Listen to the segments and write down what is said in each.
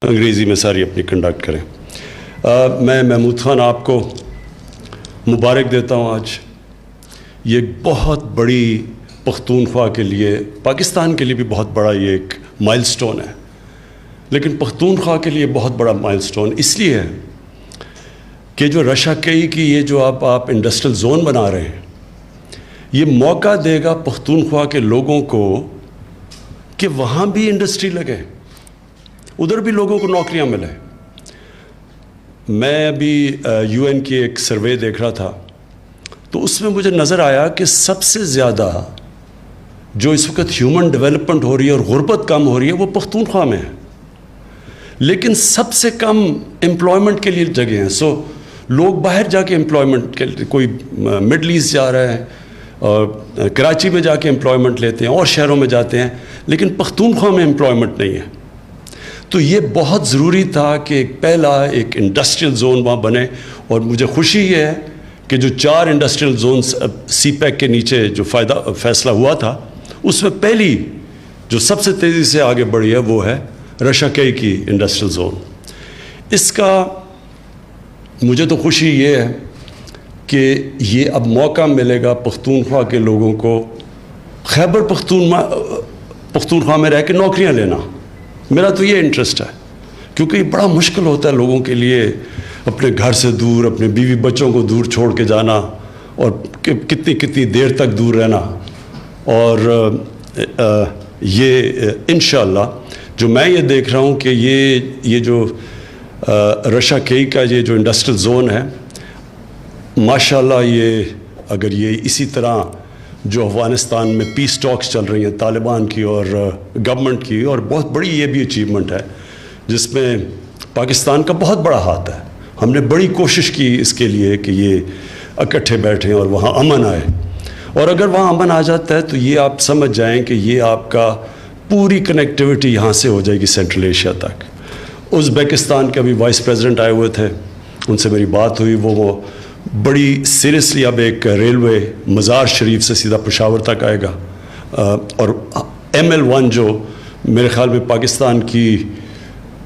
انگریزی میں ساری اپنی کنڈکٹ کریں۔ میں محمود خان آپ کو مبارک دیتا ہوں۔ آج یہ ایک بہت بڑی پختونخوا کے لیے، پاکستان کے لیے بھی بہت بڑا یہ ایک مائل سٹون ہے، لیکن پختونخوا کے لیے بہت بڑا مائل سٹون اس لیے ہے کہ جو رشا کئی کی یہ جو آپ انڈسٹریل زون بنا رہے ہیں، یہ موقع دے گا پختونخوا کے لوگوں کو کہ وہاں بھی انڈسٹری لگے، ادھر بھی لوگوں کو نوکریاں ملیں۔ میں ابھی یو این کی ایک سروے دیکھ رہا تھا، تو اس میں مجھے نظر آیا کہ سب سے زیادہ جو اس وقت ہیومن ڈیولپمنٹ ہو رہی ہے اور غربت کم ہو رہی ہے وہ پختونخوا میں ہے، لیکن سب سے کم امپلائمنٹ کے لیے جگہ ہیں۔ سو لوگ باہر جا کے امپلائمنٹ کے لیے، کوئی مڈل ایسٹ جا رہا ہے اور کراچی میں جا کے امپلائمنٹ لیتے ہیں اور شہروں میں جاتے ہیں، لیکن پختونخوا میں امپلائمنٹ نہیں ہے۔ تو یہ بہت ضروری تھا کہ ایک انڈسٹریل زون وہاں بنے، اور مجھے خوشی یہ ہے کہ جو 4 انڈسٹریل زونز سی پیک کے نیچے جو فیصلہ ہوا تھا، اس میں پہلی جو سب سے تیزی سے آگے بڑھی ہے وہ ہے رشا کئی کی انڈسٹریل زون۔ اس کا مجھے تو خوشی یہ ہے کہ یہ اب موقع ملے گا پختونخوا کے لوگوں کو خیبر پختونخوا میں رہ کے نوکریاں لینا۔ میرا تو یہ انٹرسٹ ہے، کیونکہ یہ بڑا مشکل ہوتا ہے لوگوں کے لیے اپنے گھر سے دور، اپنے بیوی بچوں کو دور چھوڑ کے جانا، اور کتنی دیر تک دور رہنا۔ اور یہ انشاءاللہ جو میں یہ دیکھ رہا ہوں کہ یہ جو رشا کئی کا یہ جو انڈسٹریل زون ہے، ماشاءاللہ یہ اگر یہ اسی طرح جو افغانستان میں پیس ٹاکس چل رہی ہیں طالبان کی اور گورنمنٹ کی، اور بہت بڑی یہ بھی اچیومنٹ ہے جس میں پاکستان کا بہت بڑا ہاتھ ہے، ہم نے بڑی کوشش کی اس کے لیے کہ یہ اکٹھے بیٹھیں اور وہاں امن آئے، اور اگر وہاں امن آ جاتا ہے تو یہ آپ سمجھ جائیں کہ یہ آپ کا پوری کنیکٹیوٹی یہاں سے ہو جائے گی سینٹرل ایشیا تک۔ ازبیکستان کے ابھی وائس پریزیڈنٹ آئے ہوئے تھے، ان سے میری بات ہوئی، وہ بڑی سیریسلی اب ایک ریلوے مزار شریف سے سیدھا پشاور تک آئے گا، اور ML1 جو میرے خیال میں پاکستان کی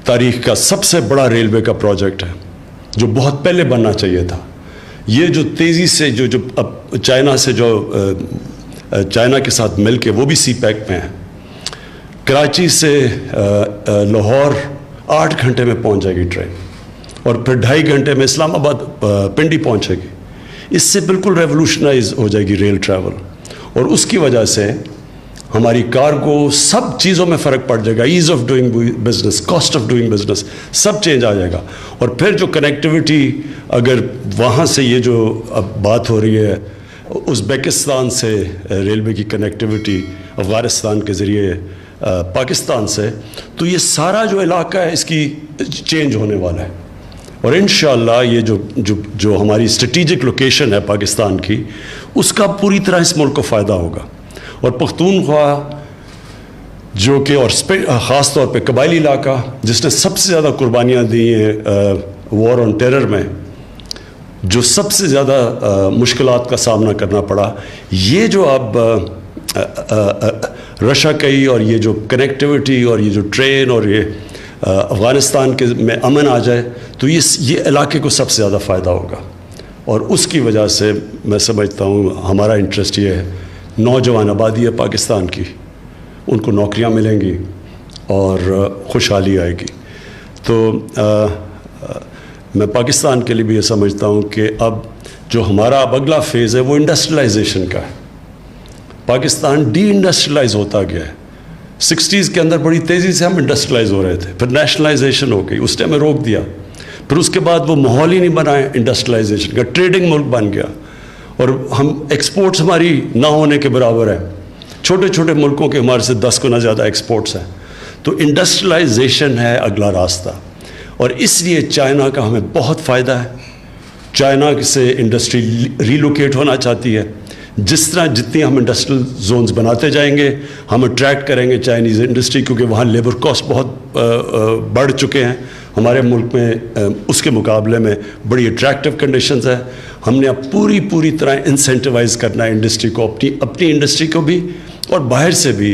تاریخ کا سب سے بڑا ریلوے کا پروجیکٹ ہے، جو بہت پہلے بننا چاہیے تھا۔ یہ جو تیزی سے جو اب چائنا سے چائنا کے ساتھ مل کے وہ بھی سی پیک میں ہے، کراچی سے لاہور 8 گھنٹے میں پہنچ جائے گی ٹرین، اور پھر 2.5 گھنٹے میں اسلام آباد پنڈی پہنچے گی۔ اس سے بالکل ریولوشنائز ہو جائے گی ریل ٹریول، اور اس کی وجہ سے ہماری کارگو سب چیزوں میں فرق پڑ جائے گا، ease of doing business, cost of doing business, سب چینج آ جائے گا۔ اور پھر جو کنیکٹیوٹی، اگر وہاں سے یہ جو اب بات ہو رہی ہے ازبیکستان سے ریلوے کی کنیکٹیوٹی افغانستان کے ذریعے پاکستان سے، تو یہ سارا جو علاقہ ہے اس کی چینج ہونے والا ہے، اور انشاءاللہ یہ جو ہماری اسٹریٹجک لوکیشن ہے پاکستان کی، اس کا پوری طرح اس ملک کو فائدہ ہوگا۔ اور پختونخوا جو کہ اور خاص طور پہ قبائلی علاقہ جس نے سب سے زیادہ قربانیاں دی ہیں وار آن ٹیرر میں، جو سب سے زیادہ مشکلات کا سامنا کرنا پڑا، یہ جو اب رشا کئی اور یہ جو کنیکٹیوٹی اور یہ جو ٹرین اور یہ افغانستان کے میں امن آ جائے، تو یہ علاقے کو سب سے زیادہ فائدہ ہوگا۔ اور اس کی وجہ سے میں سمجھتا ہوں ہمارا انٹرسٹ یہ ہے، نوجوان آبادی ہے پاکستان کی، ان کو نوکریاں ملیں گی اور خوشحالی آئے گی۔ تو میں پاکستان کے لیے بھی یہ سمجھتا ہوں کہ اب جو ہمارا اب اگلا فیز ہے وہ انڈسٹریلائزیشن کا ہے۔ پاکستان ڈی انڈسٹریلائز ہوتا گیا ہے، 60s کے اندر بڑی تیزی سے ہم انڈسٹریلائز ہو رہے تھے، پھر نیشنلائزیشن ہو گئی، اس ٹائم میں روک دیا، پھر اس کے بعد وہ ماحول ہی نہیں بنا ہے انڈسٹریلائزیشن کا، ٹریڈنگ ملک بن گیا، اور ہم ایکسپورٹس ہماری نہ ہونے کے برابر ہے، چھوٹے چھوٹے ملکوں کے ہمارے سے 10 گنا زیادہ ایکسپورٹس ہیں۔ تو انڈسٹریلائزیشن ہے اگلا راستہ، اور اس لیے چائنا کا ہمیں بہت فائدہ ہے۔ چائنا سے انڈسٹری ریلوکیٹ ہونا چاہتی ہے، جس طرح جتنی ہم انڈسٹریل زونز بناتے جائیں گے ہم اٹریکٹ کریں گے چائنیز انڈسٹری، کیونکہ وہاں لیبر کاسٹ بہت بڑھ چکے ہیں ہمارے ملک میں، اس کے مقابلے میں بڑی اٹریکٹیو کنڈیشنز ہیں۔ ہم نے اب پوری طرح انسینٹیوائز کرنا ہے انڈسٹری کو، اپنی انڈسٹری کو بھی اور باہر سے بھی